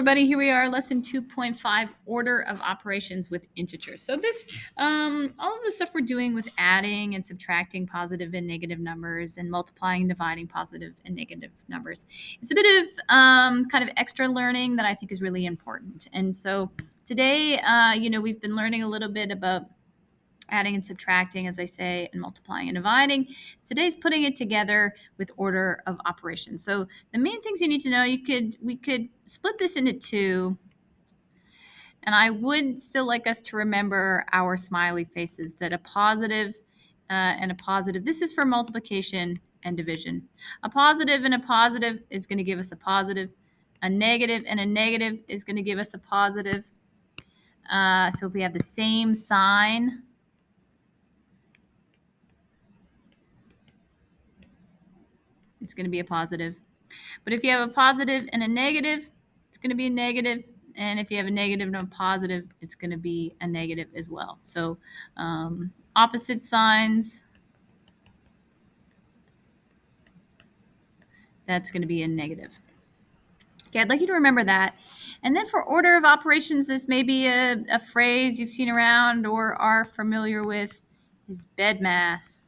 everybody. Here we are, lesson 2.5, order of operations with integers. So this, all of the stuff we're doing with adding and subtracting positive and negative numbers and multiplying and dividing positive and negative numbers. It's a bit of kind of extra learning that I think is really important. And so today, we've been learning a little bit about adding and subtracting, as I say, and multiplying and dividing. Today's putting it together with order of operations. So the main things you need to know, we could split this into two, and I would still like us to remember our smiley faces, that a positive and a positive, this is for multiplication and division. A positive and a positive is going to give us a positive. A negative and a negative is going to give us a positive. So if we have the same sign, it's going to be a positive. But if you have a positive and a negative, it's going to be a negative. And if you have a negative and a positive, it's going to be a negative as well. So opposite signs, that's going to be a negative. Okay, I'd like you to remember that. And then for order of operations, this may be a phrase you've seen around or are familiar with, is BEDMAS.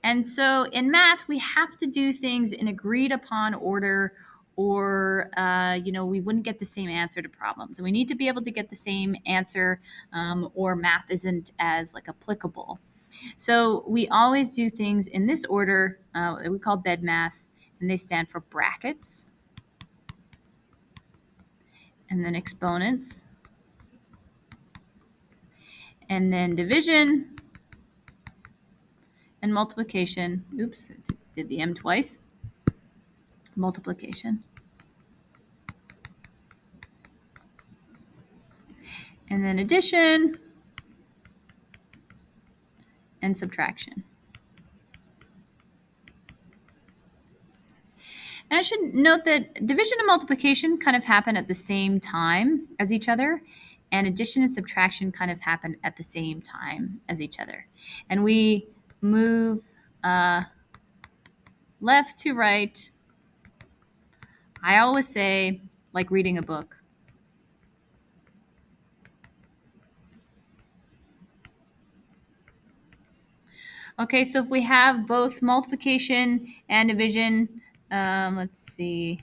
And so in math, we have to do things in agreed upon order, or we wouldn't get the same answer to problems. And we need to be able to get the same answer, or math isn't as applicable. So we always do things in this order that we call BEDMAS, and they stand for brackets, and then exponents, and then division, and multiplication. Oops, did the M twice. Multiplication. And then addition and subtraction. And I should note that division and multiplication kind of happen at the same time as each other, and addition and subtraction kind of happen at the same time as each other. And we move left to right. I always say, like reading a book. Okay, so if we have both multiplication and division, let's see,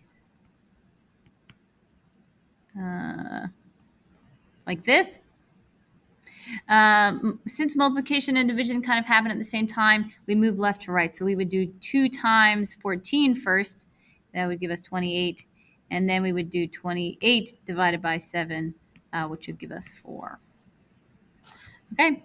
like this. Since multiplication and division kind of happen at the same time, we move left to right. So we would do 2 times 14 first. That would give us 28. And then we would do 28 divided by 7, which would give us 4. Okay.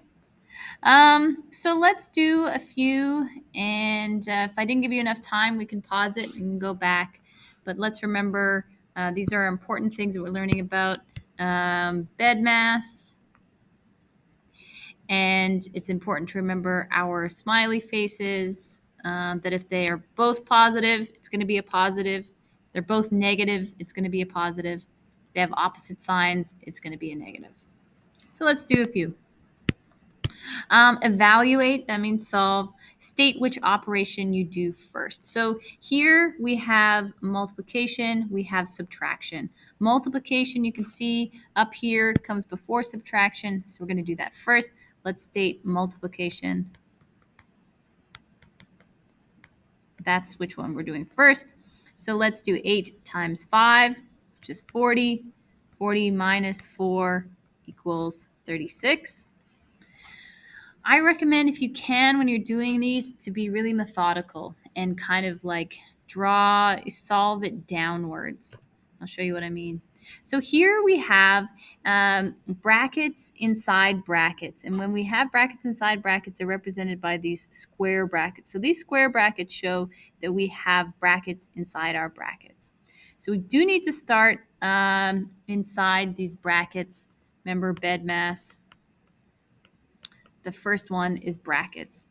So let's do a few. And if I didn't give you enough time, we can pause it and go back. But let's remember, these are important things that we're learning about. BEDMAS. And it's important to remember our smiley faces, that if they are both positive, it's going to be a positive. If they're both negative, it's going to be a positive. If they have opposite signs, it's going to be a negative. So let's do a few. Evaluate, that means solve. State which operation you do first. So here we have multiplication, we have subtraction. Multiplication, you can see up here, comes before subtraction, so we're going to do that first. Let's state multiplication. That's which one we're doing first. So let's do 8 times 5, which is 40. 40 minus 4 equals 36. I recommend, if you can, when you're doing these, to be really methodical and kind of solve it downwards. I'll show you what I mean. So here we have brackets inside brackets. And when we have brackets inside brackets, they're represented by these square brackets. So these square brackets show that we have brackets inside our brackets. So we do need to start inside these brackets. Remember BEDMAS. The first one is brackets.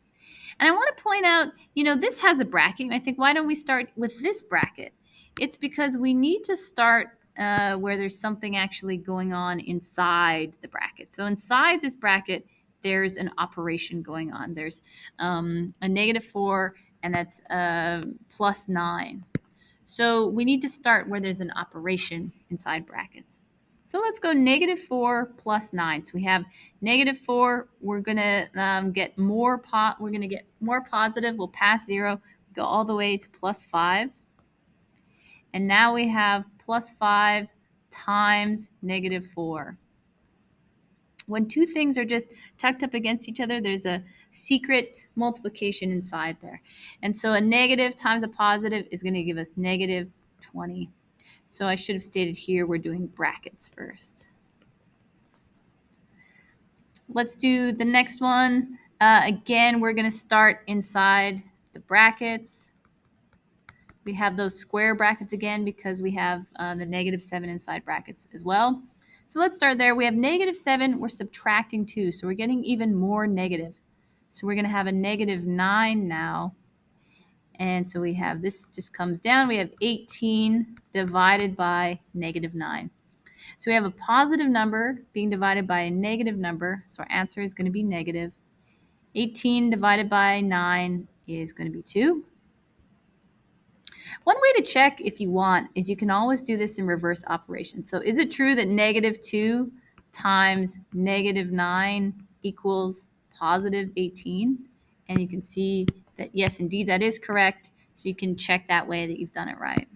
And I want to point out, this has a bracket. And I think, why don't we start with this bracket? It's because we need to start where there's something actually going on inside the bracket. So inside this bracket, there's an operation going on. There's a -4, and that's +9. So we need to start where there's an operation inside brackets. So let's go -4 plus 9. So we have -4. We're gonna get more we're gonna get more positive. We'll pass 0, go all the way to +5, and now we have +5 times -4. When two things are just tucked up against each other, there's a secret multiplication inside there. And so a negative times a positive is going to give us -20. So I should have stated here we're doing brackets first. Let's do the next one. Again, we're going to start inside the brackets. We have those square brackets again because we have the -7 inside brackets as well. So let's start there. We have -7. We're subtracting 2, so we're getting even more negative. So we're going to have a -9 now. And so we have this just comes down. We have 18 divided by -9. So we have a positive number being divided by a negative number. So our answer is going to be negative. 18 divided by 9 is going to be 2. One way to check if you want is you can always do this in reverse operation. So is it true that -2 times -9 equals positive 18? And you can see that, yes, indeed, that is correct. So you can check that way that you've done it right.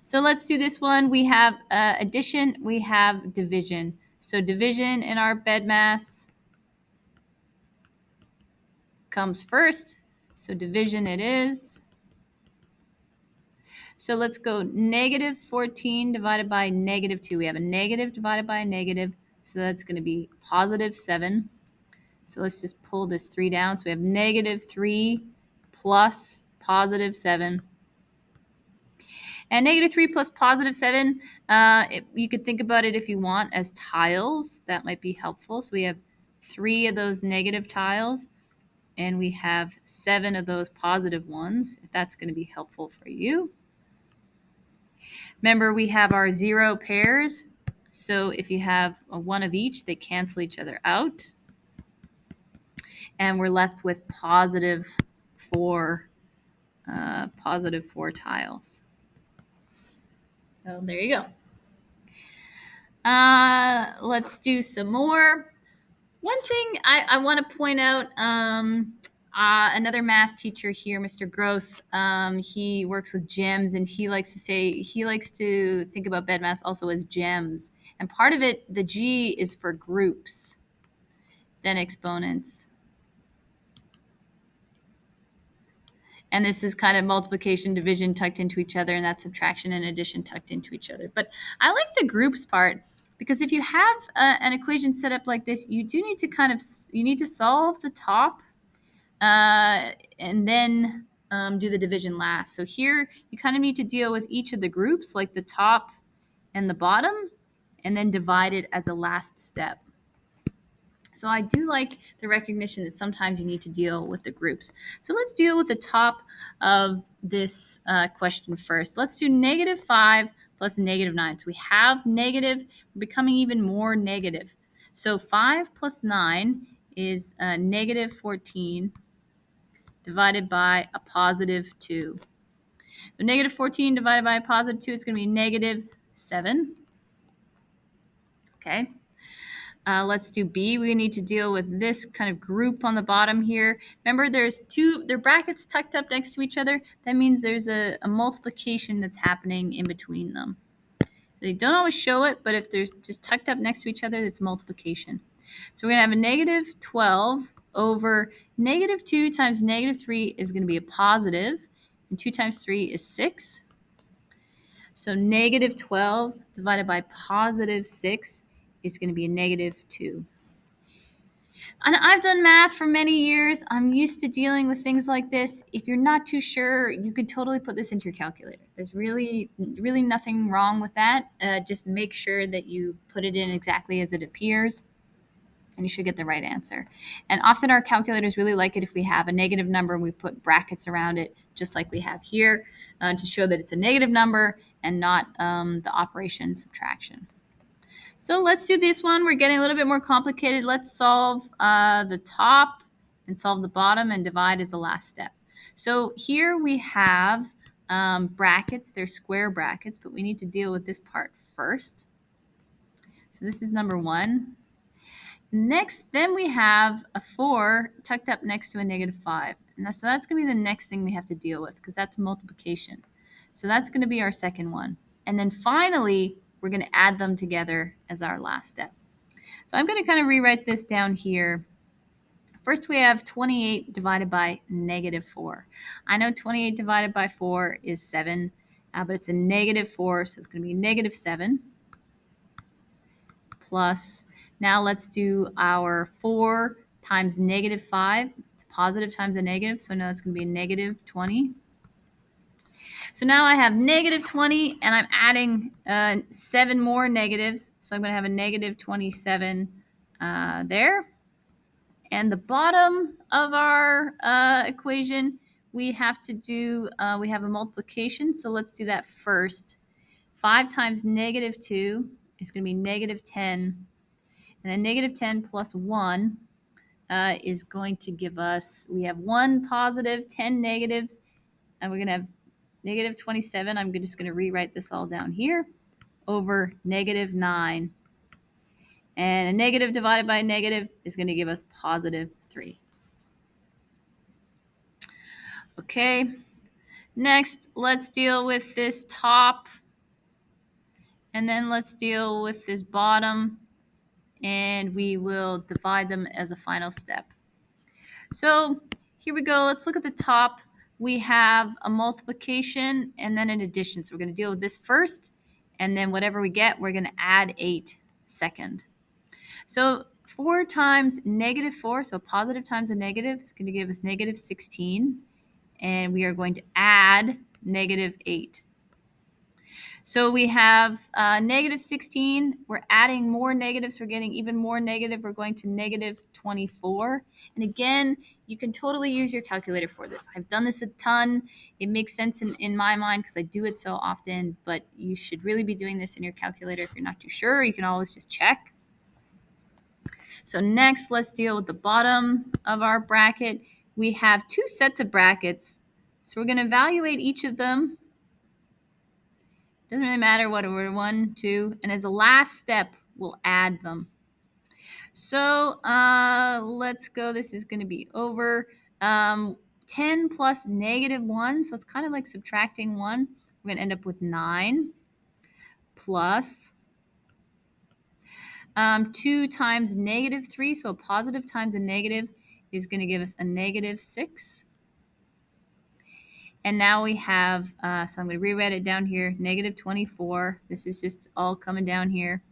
So let's do this one. We have addition, we have division. So division in our BEDMAS comes first. So division it is. So let's go -14 divided by -2. We have a negative divided by a negative, so that's going to be +7. So let's just pull this 3 down. So we have -3 plus +7. And -3 plus +7, you could think about it if you want as tiles. That might be helpful. So we have 3 of those negative tiles, and we have 7 of those positive ones, if that's going to be helpful for you. Remember, we have our 0 pairs. So if you have one of each, they cancel each other out. And we're left with +4 tiles. So there you go. Let's do some more. One thing I want to point out, another math teacher here, Mr. Gross, he works with gems, and he likes to think about BEDMAS also as gems. And part of it, the G is for groups, then exponents. And this is kind of multiplication, division tucked into each other, and that's subtraction and addition tucked into each other. But I like the groups part, because if you have an equation set up like this, you do need to you need to solve the top and then do the division last. So here you kind of need to deal with each of the groups, like the top and the bottom, and then divide it as a last step. So I do like the recognition that sometimes you need to deal with the groups. So let's deal with the top of this question first. Let's do -5 plus -9. So we have negative, we're becoming even more negative. So 5 plus 9 is -14 divided by a +2. So -14 divided by a +2 is going to be -7. Okay. Let's do B. We need to deal with this kind of group on the bottom here. Remember, there's their brackets tucked up next to each other. That means there's a multiplication that's happening in between them. They don't always show it, but if there's just tucked up next to each other, it's multiplication. So we're going to have a -12 over -2 times -3 is going to be a positive, and 2 times 3 is 6. So -12 divided by +6 is going to be a -2. And I've done math for many years. I'm used to dealing with things like this. If you're not too sure, you could totally put this into your calculator. There's really nothing wrong with that. Just make sure that you put it in exactly as it appears, and you should get the right answer. And often our calculators really like it if we have a negative number and we put brackets around it, just like we have here, to show that it's a negative number and not the operation subtraction. So let's do this one. We're getting a little bit more complicated. Let's solve the top and solve the bottom and divide as the last step. So here we have brackets. They're square brackets, but we need to deal with this part first. So this is number 1. Next, then we have a 4 tucked up next to a -5. And so that's going to be the next thing we have to deal with because that's multiplication. So that's going to be our second one. And then finally, we're going to add them together as our last step. So I'm going to kind of rewrite this down here. First, we have 28 divided by -4. I know 28 divided by 4 is 7, but it's a -4, so it's going to be -7 plus. Now let's do our 4 times -5. It's positive times a negative, so now it's going to be a -20. So now I have -20, and I'm adding 7 more negatives, so I'm going to have a -27 there. And the bottom of our equation, we have to do, we have a multiplication, so let's do that first. 5 times -2 is going to be -10. And then -10 plus 1 is going to give us, we have 1 positive, 10 negatives, and we're going to have -27. I'm just going to rewrite this all down here over -9. And a negative divided by a negative is going to give us +3. Okay, next let's deal with this top, and then let's deal with this bottom, and we will divide them as a final step. So here we go. Let's look at the top. We have a multiplication and then an addition. So we're going to deal with this first, and then whatever we get, we're going to add 8 second. So 4 times -4, so positive times a negative, is going to give us -16. And we are going to add -8. So we have -16. We're adding more negatives. We're getting even more negative. We're going to -24. And again, you can totally use your calculator for this. I've done this a ton. It makes sense in my mind because I do it so often, but you should really be doing this in your calculator. If you're not too sure, you can always just check. So next, let's deal with the bottom of our bracket. We have 2 sets of brackets. So we're going to evaluate each of them. Doesn't really matter what we're 1, 2, and as a last step, we'll add them. So let's go. This is going to be over 10 plus -1. So it's kind of like subtracting 1. We're going to end up with 9 plus 2 times -3. So a positive times a negative is going to give us a -6. And now we have, so I'm going to rewrite it down here, -24. This is just all coming down here.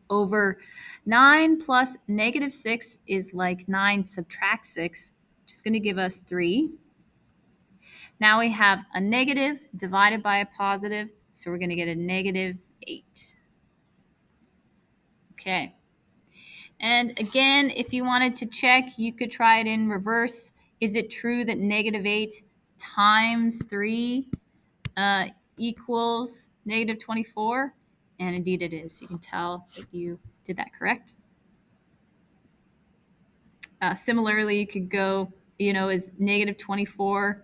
Over 9 plus -6 is like 9 subtract 6, which is going to give us 3. Now we have a negative divided by a positive, so we're going to get a -8. Okay. And again, if you wanted to check, you could try it in reverse. Is it true that -8 times 3 equals -24? And indeed it is. You can tell that you did that correct. Similarly, you could go, is -24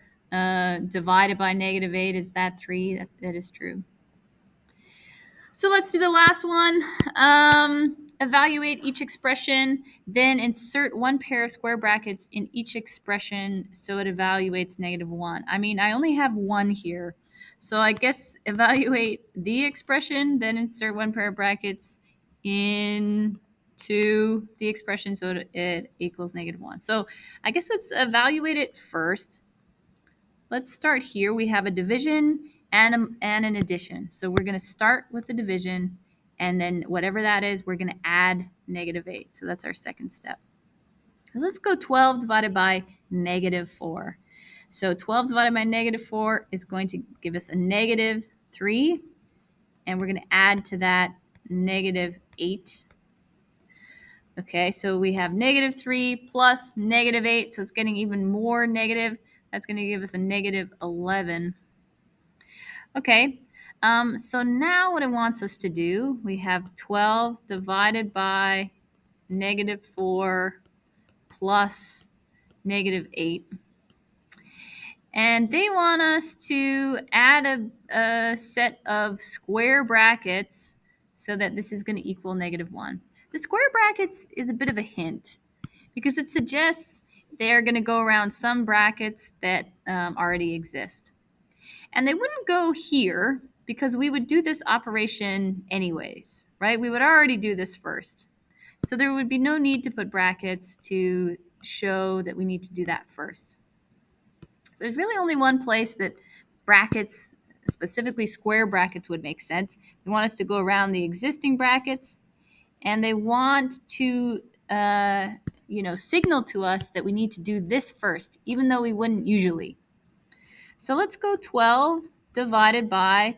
divided by -8, is that 3? That is true. So let's do the last one. Evaluate each expression, then insert 1 pair of square brackets in each expression so it evaluates -1. I mean, I only have 1 here. So I guess evaluate the expression, then insert 1 pair of brackets into the expression so it equals -1. So I guess let's evaluate it first. Let's start here. We have a division and an addition. So we're going to start with the division, and then whatever that is, we're going to add -8. So that's our second step. Let's go 12 divided by -4. So 12 divided by -4 is going to give us a -3, and we're going to add to that -8. Okay, so we have -3 plus -8, so it's getting even more negative. That's going to give us a -11. Okay, so now what it wants us to do, we have 12 divided by -4 plus -8. And they want us to add a set of square brackets so that this is going to equal -1. The square brackets is a bit of a hint because it suggests they're going to go around some brackets that already exist. And they wouldn't go here because we would do this operation anyways, right? We would already do this first. So there would be no need to put brackets to show that we need to do that first. So there's really only one place that brackets, specifically square brackets, would make sense. They want us to go around the existing brackets, and they want to signal to us that we need to do this first, even though we wouldn't usually. So let's go 12 divided by